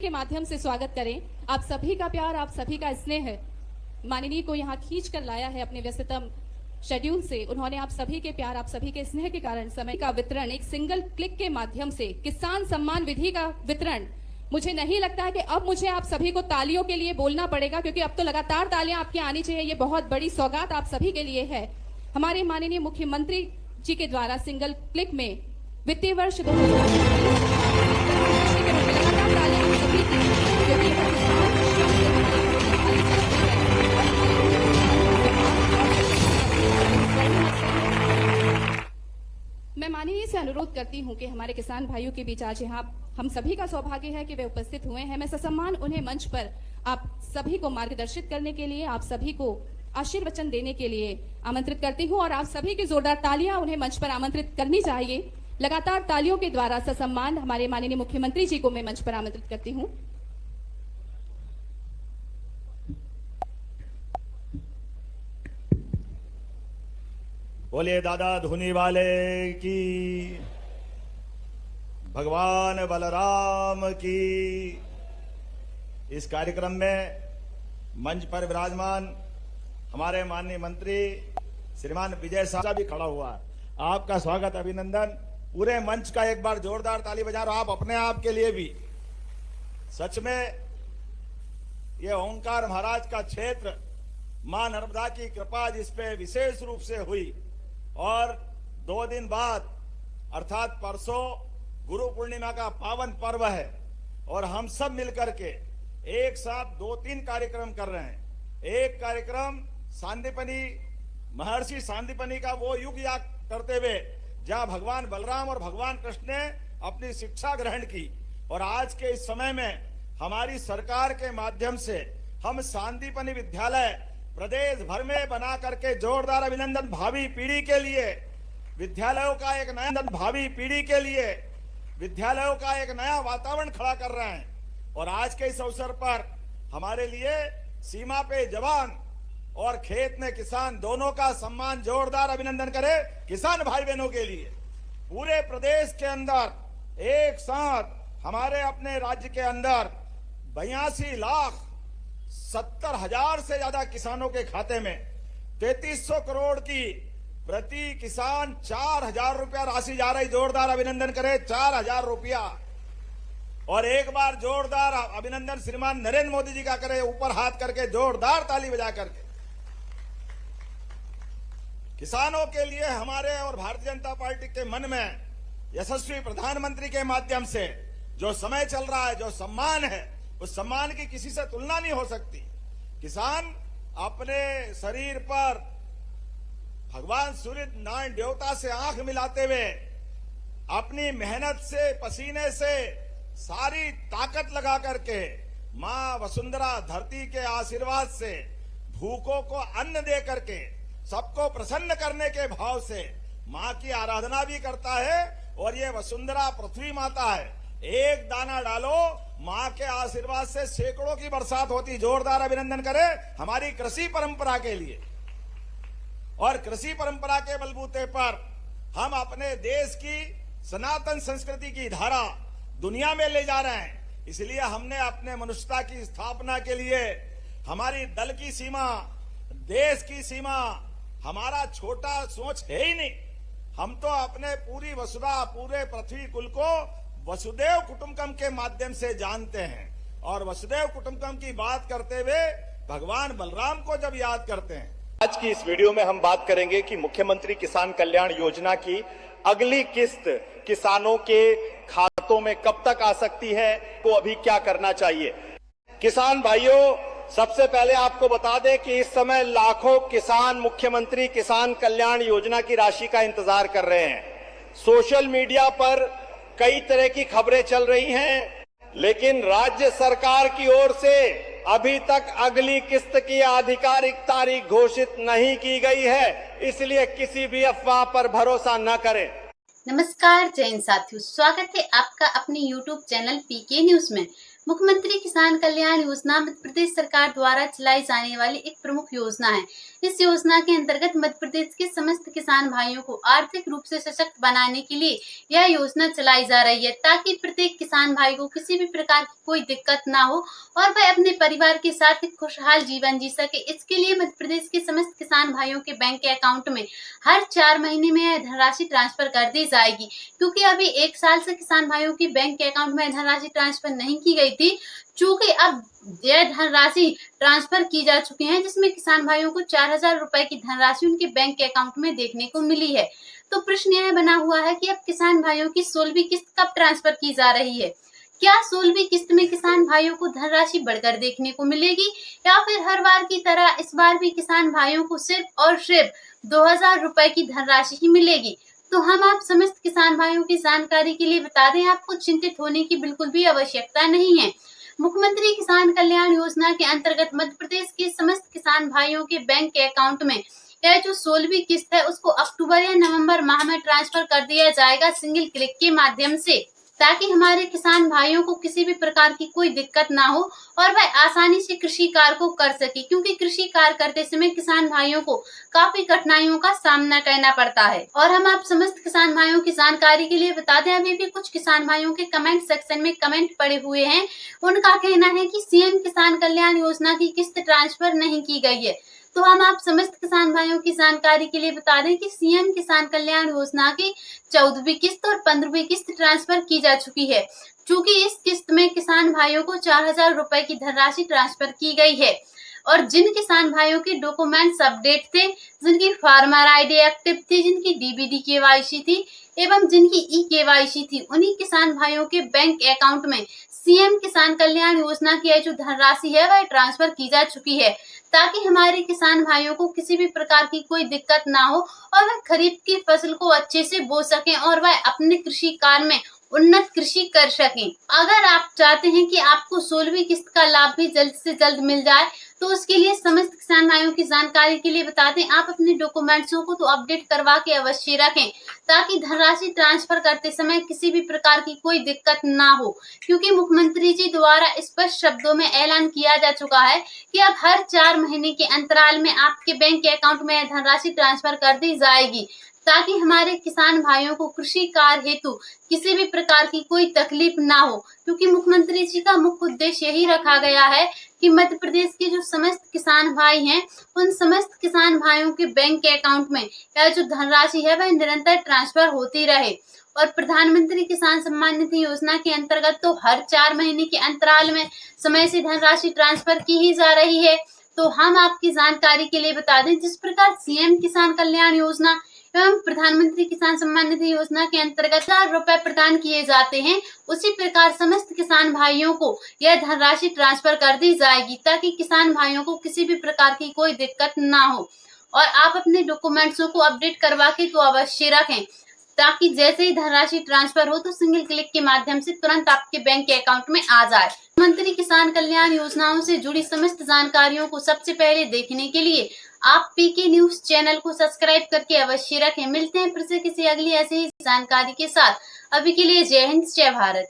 के माध्यम से स्वागत करें। आप सभी का प्यार, आप सभी का स्नेह माननीय को यहाँ खींच कर लाया है अपने व्यस्ततम शेड्यूल से। उन्होंने आप सभी के प्यार, आप सभी के स्नेह के कारण समय का वितरण एक सिंगल क्लिक के माध्यम से, किसान सम्मान विधि का वितरण। मुझे नहीं लगता है कि अब मुझे आप सभी को तालियों के लिए बोलना पड़ेगा, क्योंकि अब तो लगातार तालियां आपकी आनी चाहिए। ये बहुत बड़ी सौगात आप सभी के लिए है। हमारे माननीय मुख्यमंत्री जी के द्वारा सिंगल क्लिक में वित्तीय वर्ष 2020 मैं माननीय से अनुरोध करती हूं कि हमारे किसान भाइयों के बीच आज यहाँ हम सभी का सौभाग्य है कि वे उपस्थित हुए हैं। मैं ससम्मान उन्हें मंच पर आप सभी को मार्गदर्शित करने के लिए, आप सभी को आशीर्वचन देने के लिए आमंत्रित करती हूं और आप सभी की जोरदार तालियां उन्हें मंच पर आमंत्रित करनी चाहिए। लगातार तालियों के द्वारा ससम्मान हमारे माननीय मुख्यमंत्री जी को मैं मंच पर आमंत्रित करती हूं। बोलिए दादा धुनी वाले की, भगवान बलराम की। इस कार्यक्रम में मंच पर विराजमान हमारे माननीय मंत्री श्रीमान विजय साहब भी खड़ा हुआ है। आपका स्वागत, अभिनंदन। पूरे मंच का एक बार जोरदार ताली बजा रहा आप अपने आप के लिए भी। सच में ये ओंकार महाराज का क्षेत्र, मां नर्मदा की कृपा जिस पे विशेष रूप से हुई, और 2 दिन बाद अर्थात परसों गुरु पूर्णिमा का पावन पर्व है और हम सब मिलकर के एक साथ 2-3 कार्यक्रम कर रहे हैं। एक कार्यक्रम सांदीपनी, महर्षि सांदीपनी का वो युग याद करते हुए जहां भगवान बलराम और भगवान कृष्ण ने अपनी शिक्षा ग्रहण की, और आज के इस समय में हमारी सरकार के माध्यम से हम सांदीपनी विद्यालय प्रदेश भर में बना करके जोरदार अभिनंदन भावी पीढ़ी के लिए, विद्यालयों का एक नया भावी पीढ़ी के लिए विद्यालयों का एक नया वातावरण खड़ा कर रहे हैं। और आज के इस अवसर पर हमारे लिए सीमा पे जवान और खेत में किसान दोनों का सम्मान, जोरदार अभिनंदन करें किसान भाई बहनों के लिए। पूरे प्रदेश के अंदर एक साथ हमारे अपने राज्य के अंदर 82,70,000 से ज्यादा किसानों के खाते में 3300 करोड़ की प्रति किसान 4,000 रुपया राशि जा रही। जोरदार अभिनंदन करें, 4,000 रुपया। और एक बार जोरदार अभिनंदन श्रीमान नरेंद्र मोदी जी का करें, ऊपर हाथ करके जोरदार ताली बजा करके। किसानों के लिए हमारे और भारतीय जनता पार्टी के मन में यशस्वी प्रधानमंत्री के माध्यम से जो समय चल रहा है, जो सम्मान है, उस सम्मान की किसी से तुलना नहीं हो सकती। किसान अपने शरीर पर भगवान सूर्य नारायण देवता से आंख मिलाते हुए अपनी मेहनत से, पसीने से, सारी ताकत लगा करके मां वसुंधरा धरती के आशीर्वाद से भूखों को अन्न दे करके सबको प्रसन्न करने के भाव से मां की आराधना भी करता है। और ये वसुंधरा पृथ्वी माता है, एक दाना डालो मां के आशीर्वाद से सैकड़ों की बरसात होती। जोरदार अभिनंदन करें हमारी कृषि परंपरा के लिए। और कृषि परंपरा के बलबूते पर हम अपने देश की सनातन संस्कृति की धारा दुनिया में ले जा रहे हैं। इसलिए हमने अपने मनुष्यता की स्थापना के लिए हमारी दल की सीमा, देश की सीमा, हमारा छोटा सोच है ही नहीं। हम तो अपने पूरी वसुधा, पूरे पृथ्वी कुल को वसुदेव कुटुंबकम के माध्यम से जानते हैं। और वसुदेव कुटुंबकम की बात करते हुए भगवान बलराम को जब याद करते हैं। आज की इस वीडियो में हम बात करेंगे कि मुख्यमंत्री किसान कल्याण योजना की अगली किस्त किसानों के खातों में कब तक आ सकती है, तो अभी क्या करना चाहिए। किसान भाइयों, सबसे पहले आपको बता दें कि इस समय लाखों किसान मुख्यमंत्री किसान कल्याण योजना की राशि का इंतजार कर रहे हैं। सोशल मीडिया पर कई तरह की खबरें चल रही हैं, लेकिन राज्य सरकार की ओर से अभी तक अगली किस्त की आधिकारिक तारीख घोषित नहीं की गई है, इसलिए किसी भी अफवाह पर भरोसा न करें। नमस्कार जय हिंद साथियों, स्वागत है आपका अपने YouTube चैनल पीके न्यूज में। मुख्यमंत्री किसान कल्याण योजना मध्य प्रदेश सरकार द्वारा चलाई जाने वाली एक प्रमुख योजना है। इस योजना के अंतर्गत मध्य प्रदेश के समस्त किसान भाइयों को आर्थिक रूप से सशक्त बनाने के लिए यह योजना चलाई जा रही है, ताकि प्रत्येक किसान भाई को किसी भी प्रकार की कोई दिक्कत ना हो और वह अपने परिवार के साथ एक खुशहाल जीवन जी सके। इसके लिए मध्य प्रदेश के समस्त किसान भाइयों के बैंक के अकाउंट में हर 4 महीने में यह धनराशि ट्रांसफर कर दी जाएगी, क्योंकि अभी 1 साल से किसान भाइयों की बैंक के अकाउंट में धनराशि ट्रांसफर नहीं की गई थी। चूंकि अब यह धनराशि ट्रांसफर की जा चुकी है, जिसमें किसान भाइयों को 4000 रुपए की धनराशि उनके बैंक के अकाउंट में देखने को मिली है। तो प्रश्न यह बना हुआ है कि अब किसान भाइयों की 16वीं किस्त कब ट्रांसफर की जा रही है? क्या 16वीं किस्त में किसान भाइयों को धनराशि बढ़कर देखने को मिलेगी, या फिर हर बार की तरह इस बार भी किसान भाइयों को सिर्फ और सिर्फ 2000 रुपए की धनराशि ही मिलेगी? तो हम आप समस्त किसान भाइयों की जानकारी के लिए बता दें, आपको चिंतित होने की बिल्कुल भी आवश्यकता नहीं है। मुख्यमंत्री किसान कल्याण योजना के अंतर्गत मध्य प्रदेश के समस्त किसान भाइयों के बैंक के अकाउंट में यह जो 16वीं किस्त है उसको अक्टूबर या नवंबर माह में ट्रांसफर कर दिया जाएगा सिंगल क्लिक के माध्यम से, ताकि हमारे किसान भाइयों को किसी भी प्रकार की कोई दिक्कत ना हो और वह आसानी से कृषि कार्य को कर सके, क्योंकि कृषि कार्य करते समय किसान भाइयों को काफी कठिनाइयों का सामना करना पड़ता है। और हम आप समस्त किसान भाइयों की जानकारी के लिए बता दें, अभी भी कुछ किसान भाइयों के कमेंट सेक्शन में कमेंट पड़े हुए हैं। उनका कहना है कि सीएम किसान कल्याण योजना की किस्त ट्रांसफर नहीं की गई है। तो हम आप समस्त किसान भाइयों की जानकारी के लिए बता दें कि सीएम किसान कल्याण योजना की 14वीं किस्त और 15वीं किस्त ट्रांसफर की जा चुकी है। चूंकि इस किस्त में किसान भाइयों को 4000 रुपए की धनराशि ट्रांसफर की गई है, और जिन किसान भाइयों के डॉक्यूमेंट्स अपडेट थे, जिनकी फार्मर आईडी एक्टिव थी, जिनकी डीबीडी केवाईसी थी एवं जिनकी ई केवाईसी थी, उन्हीं किसान भाइयों के बैंक अकाउंट में सीएम किसान कल्याण योजना की जो धनराशि है वह ट्रांसफर की जा चुकी है, ताकि हमारे किसान भाइयों को किसी भी प्रकार की कोई दिक्कत ना हो और वह खरीफ की फसल को अच्छे से बो सकें और वह अपने कृषि कार्य में उन्नत कृषि कर सकें। अगर आप चाहते हैं कि आपको 16वीं किस्त का लाभ भी जल्द से जल्द मिल जाए, तो उसके लिए समस्त किसान भाइयों की जानकारी के लिए बता दें, आप अपने डॉक्यूमेंट्सों को तो अपडेट करवा के अवश्य रखें, ताकि धनराशि ट्रांसफर करते समय किसी भी प्रकार की कोई दिक्कत ना हो। क्योंकि मुख्यमंत्री जी द्वारा स्पष्ट शब्दों में ऐलान किया जा चुका है कि अब हर 4 महीने के अंतराल में आपके बैंक के अकाउंट में धनराशि ट्रांसफर कर दी जाएगी, ताकि हमारे किसान भाइयों को कृषि कार्य हेतु किसी भी प्रकार की कोई तकलीफ ना हो। क्योंकि मुख्यमंत्री जी का मुख्य उद्देश्य यही रखा गया है कि मध्य प्रदेश के जो समस्त किसान भाई हैं, उन समस्त किसान भाइयों के बैंक के अकाउंट में यह जो धनराशि है वह निरंतर ट्रांसफर होती रहे। और प्रधानमंत्री किसान सम्मान निधि योजना के अंतर्गत तो हर 4 महीने के अंतराल में समय से धनराशि ट्रांसफर की ही जा रही है। तो हम आपकी जानकारी के लिए बता दें, जिस प्रकार सीएम किसान कल्याण योजना एवं प्रधानमंत्री किसान सम्मान निधि योजना के अंतर्गत 1000 रुपए प्रदान किए जाते हैं, उसी प्रकार समस्त किसान भाइयों को यह धनराशि ट्रांसफर कर दी जाएगी, ताकि किसान भाइयों को किसी भी प्रकार की कोई दिक्कत ना हो। और आप अपने डॉक्यूमेंट्सों को अपडेट करवा के तो अवश्य रखें, ताकि जैसे ही धनराशि ट्रांसफर हो तो सिंगल क्लिक के माध्यम से तुरंत आपके बैंक के अकाउंट में आ जाए। मुख्यमंत्री किसान कल्याण योजनाओं से जुड़ी समस्त जानकारियों को सबसे पहले देखने के लिए आप पीके न्यूज चैनल को सब्सक्राइब करके अवश्य रखें। मिलते हैं फिर से किसी अगली ऐसी ही जानकारी के साथ। अभी के लिए जय हिंद, जय भारत।